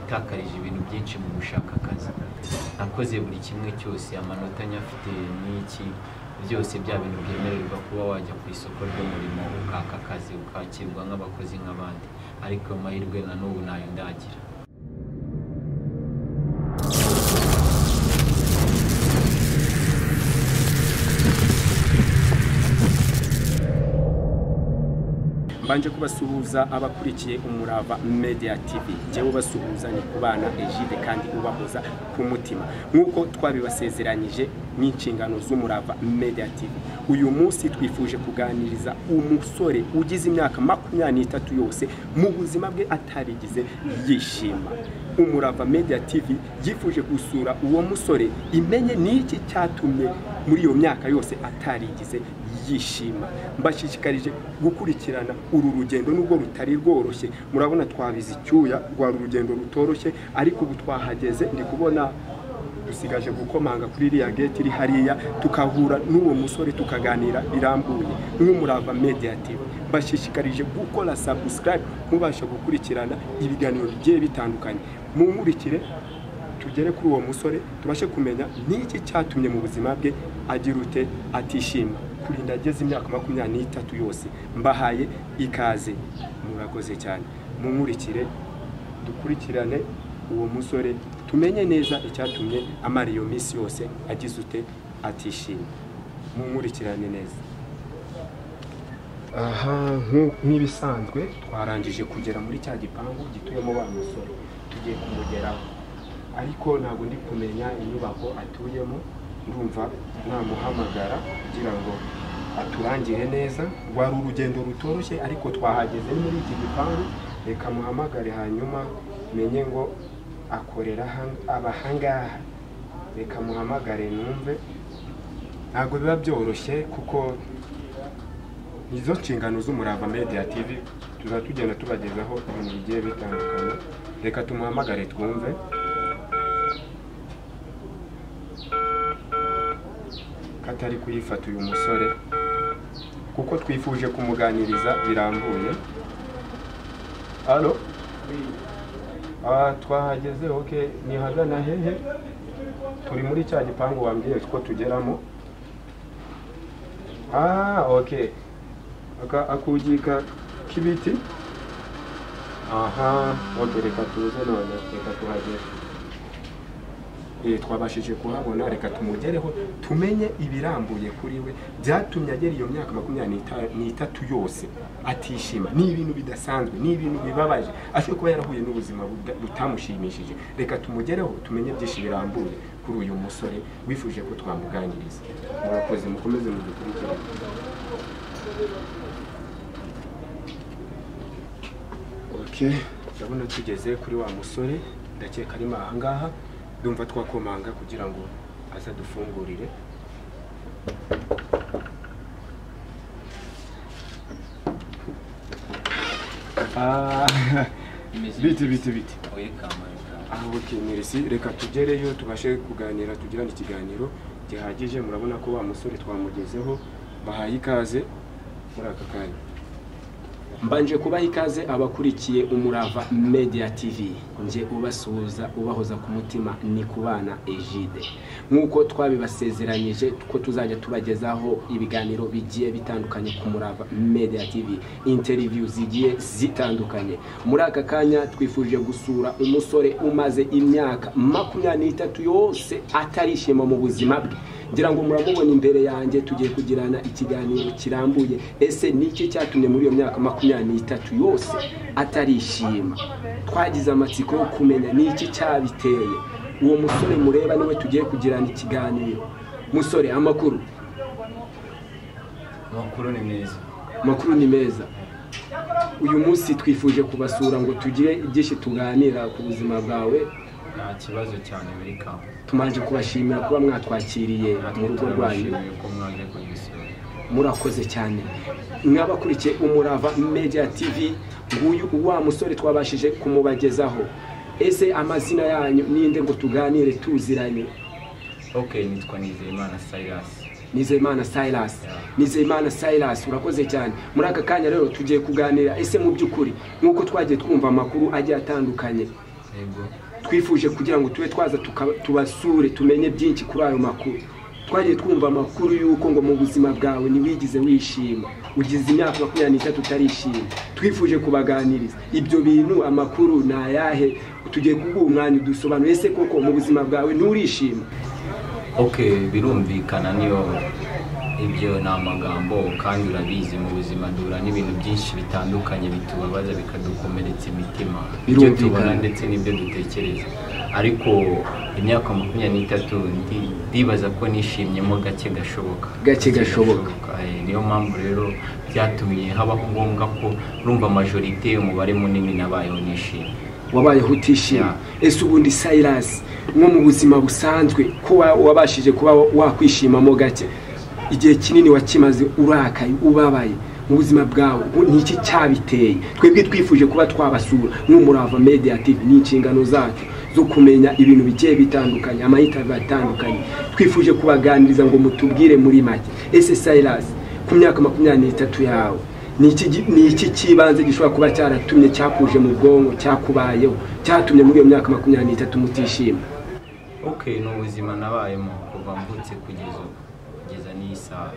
natakarije ibintu byinshi mu gushaka akazi, nakoze buri kimwe cyose, amanota nyafite n'iki byose bya bintu byemererwa kuba wajya ku isoko ry'umurimo ukaka akazi ukakirwa nk'abakozi nk'abandi, ariko amahirwe na n'ubu nayo ndagira. Mbanje kubasuhuza abakurikiye Umurava Media TV. Jewe basuhuza ni kubana Egide kandi ubahoza ku mutima. Nkuko twabibasezeranyije n'inshingano z'Umurava Media TV. Uyu munsi twifuje kuganiriza umusore ugize imyaka 23 yose mu buzima bwe atarigize yishima. Umurava Media TV yifuje gusura uwo musore imenye niki cyatumye muri iyo myaka yose atarigize yishima. Mbashishikarije gukurikirana uru rugendo nubwo rutari rworoshye. Murabona twabize icyuya rwa urugendo rutoroshye, ariko ubu twahageze ndi kubona dusigaje gukomanga kuri iriya gate iri hariya, tukahura n'uwo musore tukaganira birambuye. Nk'Umurava Media TV mbashishikarije gukora subscribe mubasha gukurikirana ibiganiro bigiye bitandukanye. Munkurikire tugere kuri uwo musore tubashe kumenya niki cyatumye mu buzima bwe agira ute atishima kurinda ageze imyaka 23 yose. Mbahaye ikaze, murakoze cyane. Munkurikire dukurikirane uwo musore tumenye neza icyatumye amara iyo minsi yose agize ute atishima. Munkurikirane neza. Aha, nk'ibisanzwe twarangije kugera muri cya gipangu gituyemo wa musore, tugiye kumugeraho, ariko ntabwo ndi kumenya inyubako atuyemo. Ndumva namuhamagara kugira ngo aturangire neza. Rwari urugendo rutoroshye, ariko twahageze muri iki gipangu. Reka muhamagare hanyuma menye ngo akorera abahangaha. Reka muhamagare numve. Ntabwo biba byoroshye kuko nizo nshingano z'Umurava Media TV, tuzatugenda tubagezaho ibintu bigiye bitandukanye. Reka tumuhamagare twumve. Katari kuyifata uyu musore kuko twifuje kumuganiriza birambuye. Allo? Twahageze. Okay, ni hagana hehe? Turi muri cya gipangu wambwiye ko tugeramo. Okay. Akugika kibiti. Aha, okay, reka tuze none, reka tuhagere. Twabashije kuhabona, reka tumugereho tumenye ibirambuye kuri we byatumye agera iyo myaka 23 yose atishima. Ni ibintu bidasanzwe, ni ibintu bibabaje, ashobora kuba yarahuye n'ubuzima butamushimishije. Reka tumugereho tumenye byinshi birambuye kuri uyu musore wifuje ko twamuganiriza. Murakoze, mukomeze mudukurikire. Okay, ndabona tugeze kuri wa musore, ndakeka ari mahangaha. Ndumva twakomanga kugira ngo aza dufungurire. Biti. Okay, merci. Reka tugereyo tubashe kuganira, tugirana ikiganiro gihagije. Murabona ko wa musore twamugezeho. Bahaye ikaze muri aka kanya. Mbanje kubaha ikaze abakurikiye Umurava Media TV. Nje ubasuhuza ubahoza ku mutima ni kubana Egide. Nkuko twabibasezeranyije ko tuzajya tubagezaho ibiganiro bigiye bitandukanye ku Umurava Media TV, interviews zigiye zitandukanye. Muri aka kanya twifuje gusura umusore umaze imyaka 23 yose atarishima mu buzima bwe. Ngira ngo muramubona imbere yanjye, tugiye kugirana ikiganiro kirambuye. Ese niki cyatumye muri iyo myaka 23 yose atarishima? Twagize amatsiko yo kumenya niki cyabiteye. Uwo musore mureba niwe tugiye kugirana ikiganiro. Musore, amakuru? Makuru ni meza. Uyu munsi twifuje kubasura ngo tugire igishi tuganira ku buzima bwawe. Nta kibazo cyane muri kampo. Tumanje kubashimira kuba mwatwakiriye mu rugo rwanyu. Murakoze cyane. Mwabakurikiye Umurava Media TV, nguyu wa musore twabashije kumubagezaho. Ese amazina yanyu ninde ngo tuganire tuziranye? Okay, nitwa Nizeyimana Silas. Nizeyimana Silas, urakoze cyane. Muri aka kanya rero tugiye kuganira. Ese mu byukuri nkuko twagiye twumva amakuru agiye atandukanye, twifuje kugira ngo tube twaza tubasure tumenye byinshi kuri ayo makuru. Twagiye twumva amakuru y'uko ngo mu buzima bwawe ntiwigize wishima, ugize imyaka 23 utarishima. Twifuje kubaganiriza ibyo bintu, amakuru ni ayahe, tugiye kuguha umwanya dusobanure ese koko mu buzima bwawe nturishima. Birumvikana niyo ibyo ni amagambo, kandi urabizi mu buzima duhura n'ibintu byinshi bitandukanye bitubabaza bikadukomeretsa imitima, ibyo tubona ndetse n'ibyo dutekereza. Ariko imyaka 23 ndibaza ko nishimyemo gake gashoboka. Niyo mpamvu rero byatumye habaho ngombwa ko urumva majorite umubare munini nabayeho nishimye. Wabayeho utishimye. Ese ubundi Silas, nko mu buzima busanzwe ko wabashije kuba wakwishimamo gake, igihe kinini wakimaze urakaye ubabaye mu buzima bwawe, n'iki cyabiteye? Twebwe twifuje kuba twabasura nk'Umurava Media TV, n'inshingano zacu zo kumenya ibintu bigiye bitandukanye, amahita batandukanye. Twifuje kubaganiriza ngo mutubwire muri make, ese Silas ku myaka 23 yawe ni iki kibanze gishobora kuba cyaratumye cyakuje mu bwonko, cyakubayeho, cyatumye muri iyo myaka 23 mutishima? Ni ubuzima nabayemo kuva mvutse kugeza n'isaha.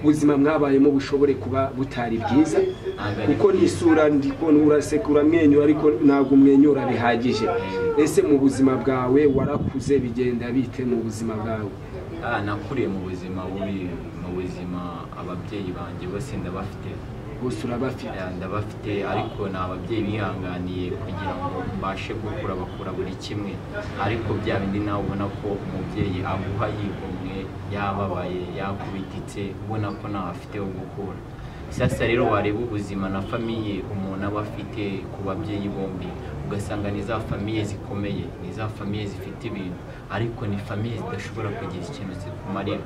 ubuzima mwabayemo bushobore kuba butari bwiza, kuko n'isura ndikubona uraseka uramwenyura ariko ntabwo umwenyura bihagije. Ese mu buzima bwawe warakuze bigenda bite mu buzima bwawe? Nakuriye mu buzima bubi, mu buzima ababyeyi banjye bose ndabafite. Bose urabafite? Ndabafite, ariko ni ababyeyi bihanganiye kugira ngo mbashe gukura, bakura buri kimwe. Ariko bya bindi nawe ubona ko umubyeyi aguha yigomwe, yababaye, yakubititse, ubona ko nawe afite wo gukura. Sasa rero wareba ubuzima na famiye umuntu aba afite ku babyeyi bombi, ugasanga ni za famiye zikomeye, ni za famiye zifite ibintu, ariko ni famiye zidashobora kugira ikintu zikumarira.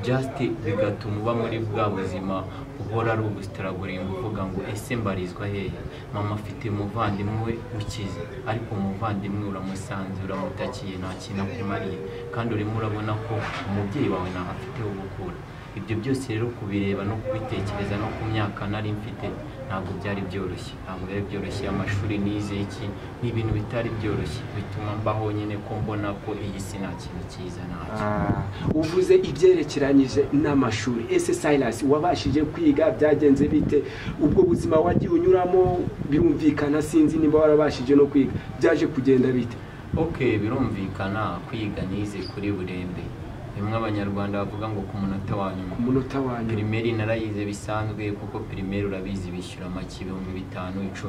Just bigatuma uba muri bwa buzima uhora ari ugusitaraguringa uvuga ngo ese mbarizwa hehe? Mama afite umuvandimwe we ukize, ariko umuvandimwe uramusanze, uramutakiye, nta kintu akumariye, kandi urimo urabona ko umubyeyi wawe ntaho afite wo gukura. Ibyo byose rero kubireba no kubitekereza no ku myaka nari mfite ntabwo byari byoroshye. Amashuri nize iki ni ibintu bitari byoroshye, bituma mbaho nyine ko mbona ko iyi si nta kintu cyiza ntacyo. Uvuze ibyerekeranyije n'amashuri, ese Silas wabashije kwiga, byagenze bite? Ubwo buzima wagiye unyuramo birumvikana, sinzi niba warabashije no kwiga, byaje kugenda bite? Birumvikana, kwiga nize kuri Burembe. Bimwe abanyarwanda bavuga ngo ku munota wa nyuma. Primaire narayize bisanzwe, kuko primaire urabizi bishyura make 5,000-10,000.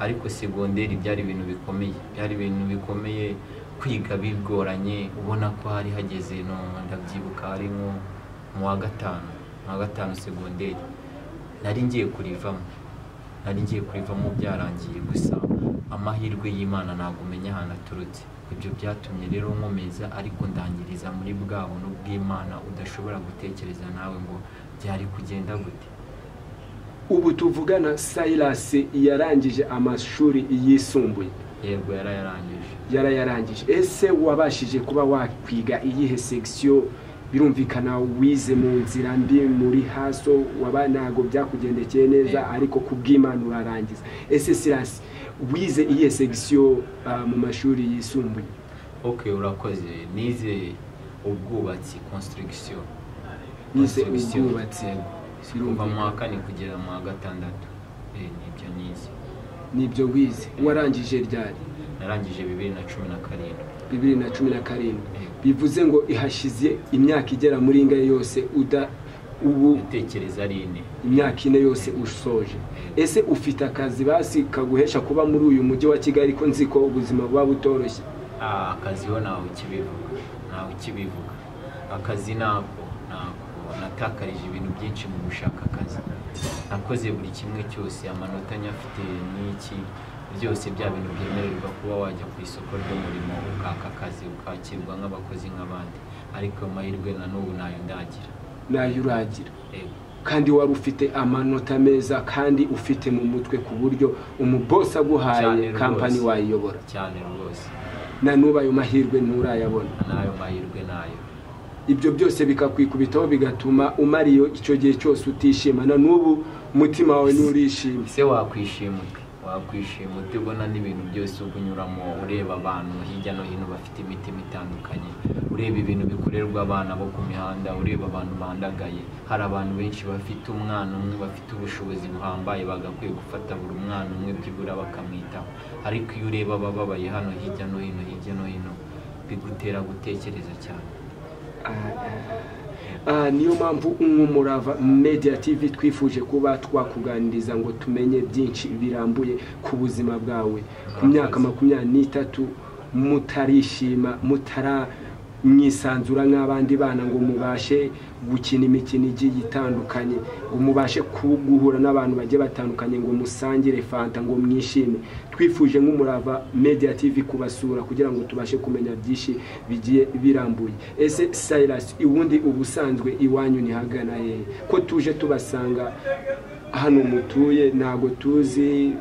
Ariko secondaire byari ibintu bikomeye, kwiga bigoranye, ubona ko hari hageze no ndabyibuka hari nko mu wa gatanu secondaire nari ngiye kurivamo byarangiye, gusa amahirwe y'Imana ntabwo umenya ahantu aturutse. Ibyo byatumye rero nkomeza, ariko ndangiriza muri bwa buntu bw'Imana udashobora gutekereza nawe ngo byari kugenda gute. Ubu tuvugana Silas yarangije amashuri yisumbuye? Yego, yarayarangije. Ese wabashije kuba wakwiga iyihe section? Birumvikana wize mu nzira mbi, muri haso, ntago byakugendekeye neza, ariko kubw'Imana urarangiza. Ese Silas wize iyihe section mu mashuri yisumbuye? Urakoze. Nize ubwubatsi, construction. Nize ubwubatsi kuva mu wa 4 kugera mu wa 6. Nibyo nize. Nibyo wize. Warangije ryari? Narangije 2017. Bivuze ngo ihashize imyaka igera muri ingahe yose ubu utekereza ari 4. Imyaka 4 yose usoje. Ese ufite akazi basi kaguhesha kuba muri uyu mujyi wa Kigali, ko nzi ko ubuzima buba butoroshye? Akazi ho nawe ukibivuga. Akazi nako natakarije ibintu byinshi mu gushaka akazi. Nakoze buri kimwe cyose, amanota nyafite n'iki byose, bya bintu byemererwa kuba wajya ku isoko ry'umurimo ukaka akazi, ukakirwa nk'abakozi nk'abandi, ariko amahirwe na n'ubu nayo uragira. Kandi wari ufite amanota meza, kandi ufite mu mutwe ku buryo umuboss aguhaye company wayiyobora cyane rwose. Na nuba ayo mahirwe nturayabona? Nayo mahirwe nayo. Ibyo byose bikakwikubitaho bigatuma umariyo icyo gihe cyose utishima, na nubu umutima wawe nturishima. Se wakwishima wakwishima utibona n'ibintu byose ugunyuramo ureba abantu hirya no hino bafite imitima itandukanye, ureba ibintu bikorerwa abana bo ku mihanda, ureba abantu bandagaye. Hari abantu benshi bafite umwana umwe bafite ubushobozi buhambaye bagakwiye gufata buri mwana umwe byibura bakamwitaho, ariko iyo ureba abababaye hano hirya no hino bigutera gutekereza cyane. Niyo mpamvu nk'Umurava Media TV twifuje kuba twakuganiriza ngo tumenye byinshi birambuye ku buzima bwawe ku myaka 23 mutarishima mwisanzura nk'abandi bana ngo mubashe gukina imikino igiye itandukanye, ngo mubashe guhura n'abantu bagiye batandukanye, ngo musangire fanta, ngo mwishime. Twifuje nk'Umurava Media TV kubasura kugira ngo tubashe kumenya byinshi bigiye birambuye. Ese Silas, ubundi ubusanzwe iwanyu ni hagana he? Ko tuje tubasanga hano mutuye ntago tuzi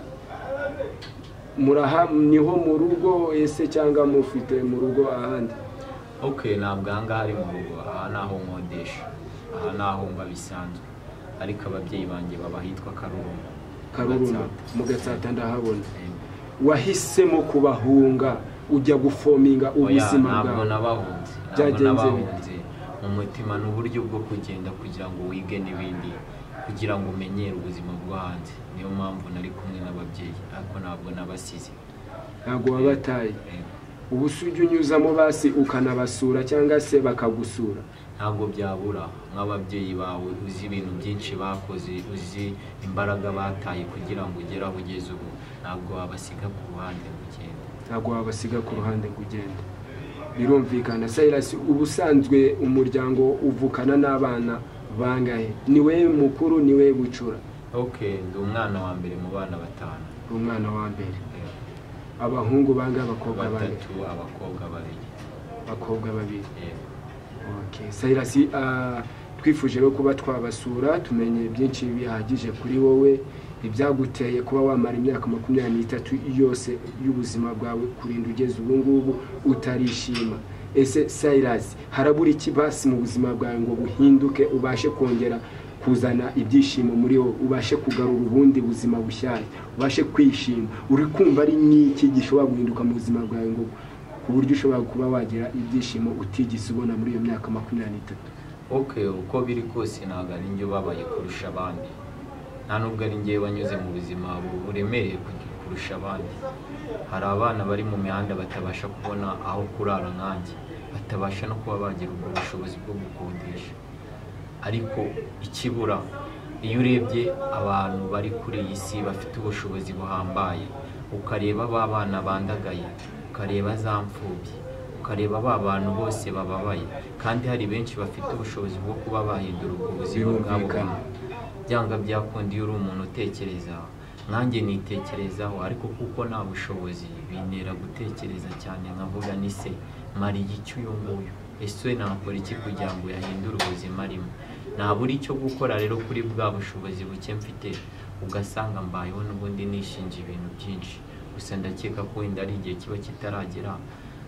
niho mu rugo ese cyangwa mufite mu rugo ahandi? Ntabwo ahangaha ari mu rugo, aha naho nkodesha, aha naho mba bisanzwe, ariko ababyeyi banjye baba hitwa Karuruma mu Gatsata ndahabona. Wahisemo kubahunga ujya gufominga ubuzima bwawe? Ntabwo nabahunze mu mutima, n'uburyo bwo kugenda kugira ngo wige n'ibindi, kugira ngo umenyere ubuzima bwo hanze. Niyo mpamvu nari kumwe n'ababyeyi, ariko ntabwo nabasize. Ntabwo wabataye? Ubu sujya unyuzamo basi ukanabasura cyangwa se bakagusura? Ntabwo byabura, nk'ababyeyi bawe uzi ibintu byinshi bakoze, uzi imbaraga bataye kugira ngo ugere aho ugeze ubu, ntabwo wabasiga ku ruhande kugenda. Ntabwo wabasiga ku ruhande kugenda, birumvikana. Silas, ubusanzwe umuryango uvukana n'abana bangahe? Ni wewe mukuru, ni wewe bucura? Ndi umwana wa mbere mu bana 5. Umwana wa mbere. Abahungu bangahe, abakobwa bangahe? 3, abakobwa 2. Abakobwa 2. Silas, twifuje rero kuba twabasura tumenye byinshi bihagije kuri wowe, ibyaguteye kuba wamara imyaka 23 yose y'ubuzima bwawe kurinda ugeze ubu ngubu utarishima. Ese Silas, harabura iki basi mu buzima bwawe ngo buhinduke, ubashe kongera kuzana ibyishimo muri wowe, ubashe kugarura ubundi buzima bushyashya, ubashe kwishima? Uri kumva ari n'iki gishobora guhinduka mu buzima bwawe ngo ku buryo ushobora kuba wagira ibyishimo utigeze ubona muri iyo myaka 23? Uko biri kose ntabwo ari njye ubabaye kurusha abandi, nta nubwo ari njye wanyuze mu buzima buremereye kurusha abandi. Hari abana bari mu mihanda batabasha kubona aho kurara nkanjye, batabasha no kuba bagira ubwo bushobozi bwo gukodesha. Ariko ikibura, iyo urebye abantu bari kuri iyi si bafite ubushobozi buhambaye, ukareba ba bana bandagaye, ukareba za mfubyi, ukareba ba bantu bose bababaye, kandi hari benshi bafite ubushobozi bwo kuba bahindura ubwo buzima bwabo. Byanga byakunda iyo uri umuntu utekereza, nanjye nitekerezaho, ariko kuko nta bushobozi bintera gutekereza cyane, nkavuga ni se mariye iki uyu nguyu, ese nakora iki kugira ngo yahindure ubuzima arimo? Ntabura icyo gukora rero kuri bwa bushobozi buke mfite, ugasanga mbayeho n'ubundi nishinja ibintu byinshi. Gusa ndakeka ko wenda ari igihe kiba kitaragera.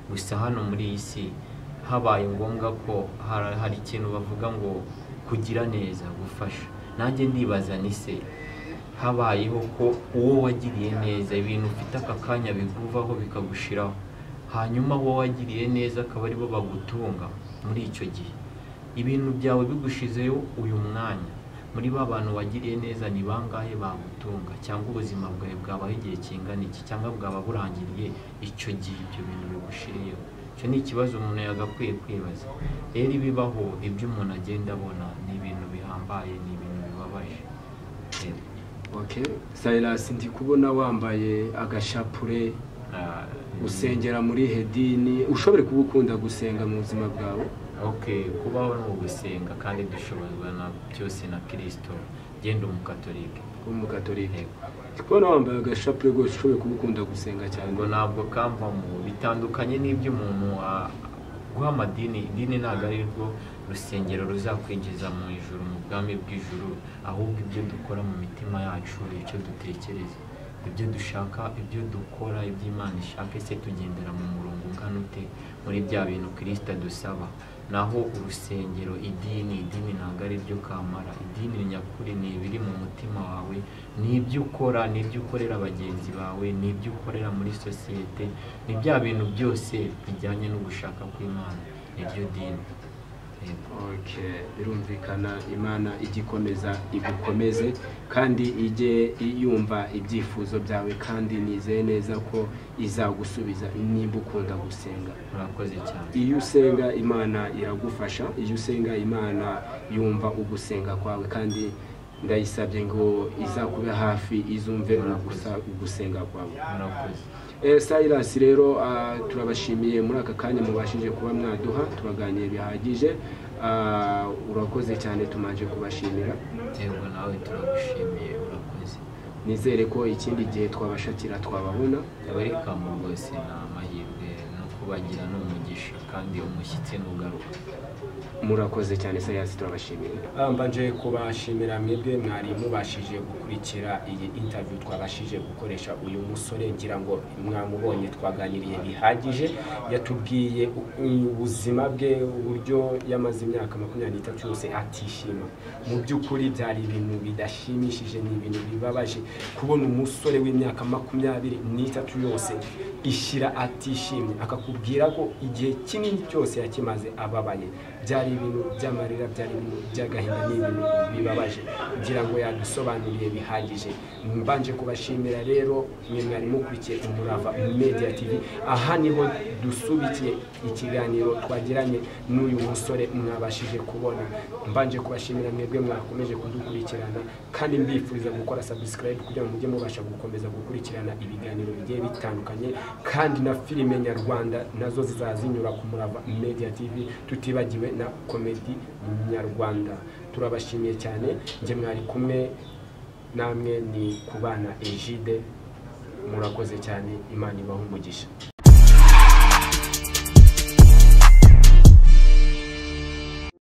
Gusa hano muri iyi si habaye ngombwa ko hari ikintu bavuga ngo kugira neza gufasha. Nanjye ndibaza ni se habayeho ko uwo wagiriye neza ibintu ufite aka kanya biguvaho bikagushiraho, hanyuma uwo wagiriye neza akaba aribo bagutunga muri icyo gihe, ibintu byawe bigushizeyo uyu mwanya, muri ba bantu wagiriye neza ni bangahe bagutunga? Cyangwa ubuzima bwawe bwabaho igihe kingana iki, cyangwa bwaba burangiriye icyo gihe ibyo bintu bigushiriyeho? Icyo ni ikibazo umuntu yagakwiye kwibaza. Rero ibibaho, ibyo umuntu agenda abona ni ibintu bihambaye, ni ibintu bibabaje. Silas, ndi kubona wambaye agashapure, usengera muri hedini. Ushobore kuba ukunda gusenga mu buzima bwawe? Kubaho ni ugusenga, kandi dushobozwa na byose na Kristo. Genda umukatolike. Umukatolike. Kubona wambaye agashapure rwose ushobore kuba ukunda gusenga cyane? Ngo ntabwo kamvamo, bitandukanye n'ibyo umuntu guha amadini. Idini ntabwo ari rwo rusengero ruzakwinjiza mu ijuru, mu bwami bw'ijuru, ahubwo ibyo dukora mu mitima yacu, icyo dutekereza, ibyo dushaka, ibyo dukora, ibyo Imana ishaka. Ese tugendera mu murongo ungana ute muri bya bintu Kristo adusaba? naho urusengero idini ntabwo ari ryo kamara. Idini nyakuri ni ibiri mu mutima wawe, n'ibyo ukora, n'ibyo ukorera bagenzi bawe, n'ibyo ukorera muri sosiyete, ni bya bintu byose bijyanye no gushaka kw'Imana, niryo dini. Okay, birumvikana Imana igikomeza igukomeze kandi ijye yumva ibyifuzo byawe, kandi nizeye neza ko izagusubiza niba ukunda gusenga. Murakoze cyane. Iyo usenga Imana iragufasha, iyo usenga Imana yumva ugusenga kwawe, kandi ndayisabye ngo izakube hafi, izumve ugusenga kwawe. Murakoze. Silas rero turabashimiye muri aka kanya mubashije kuba mwaduha, turaganiye bihagije. Urakoze cyane, tumanje kubashimira. Yego nawe turagushimiye, urakoze. Nizere ko ikindi gihe twabashakira twababona. Welcome rwose, ni amahirwe no kubagira n'umugisha, kandi umushyitsi n'ugaruka. Murakoze cyane Silas, turabashimiye. Mbanje kubashimira mwebwe mwari mubashije gukurikira iyi interview twabashije gukoresha uyu musore. Ngira ngo mwamubonye, twaganiriye bihagije, yatubwiye ubuzima bwe, uburyo yamaze imyaka 23 yose atishima. Mu by'ukuri byari ibintu bidashimishije, ni ibintu bibabaje kubona umusore w'imyaka 23 yose ishira atishimye, akakubwira ko igihe kinini cyose yakimaze ababaye. Byari ibintu by'amarira, byari ibintu by'agahinda, n'ibintu bibabaje. Ngira ngo yadusobanuriye bihagije. Mbanje kubashimira rero mwe mwari mukurikiye Umurava Media TV. Aha niho dusubikiye ikiganiro twagiranye n'uyu musore mwabashije kubona. Mbanje kubashimira mwebwe mwakomeje kudukurikirana, kandi mbifuriza gukora subscribe kugira ngo mujye mubasha gukomeza gukurikirana ibiganiro bigiye bitandukanye, kandi na filime nyarwanda nazo zizazinyura ku Umurava Media TV, tutibagiwe na komedi nyarwanda. Turabashimiye cyane. Nje mwari kumwe namwe ni Kubana Egide. Murakoze cyane, Imana ibahe umugisha.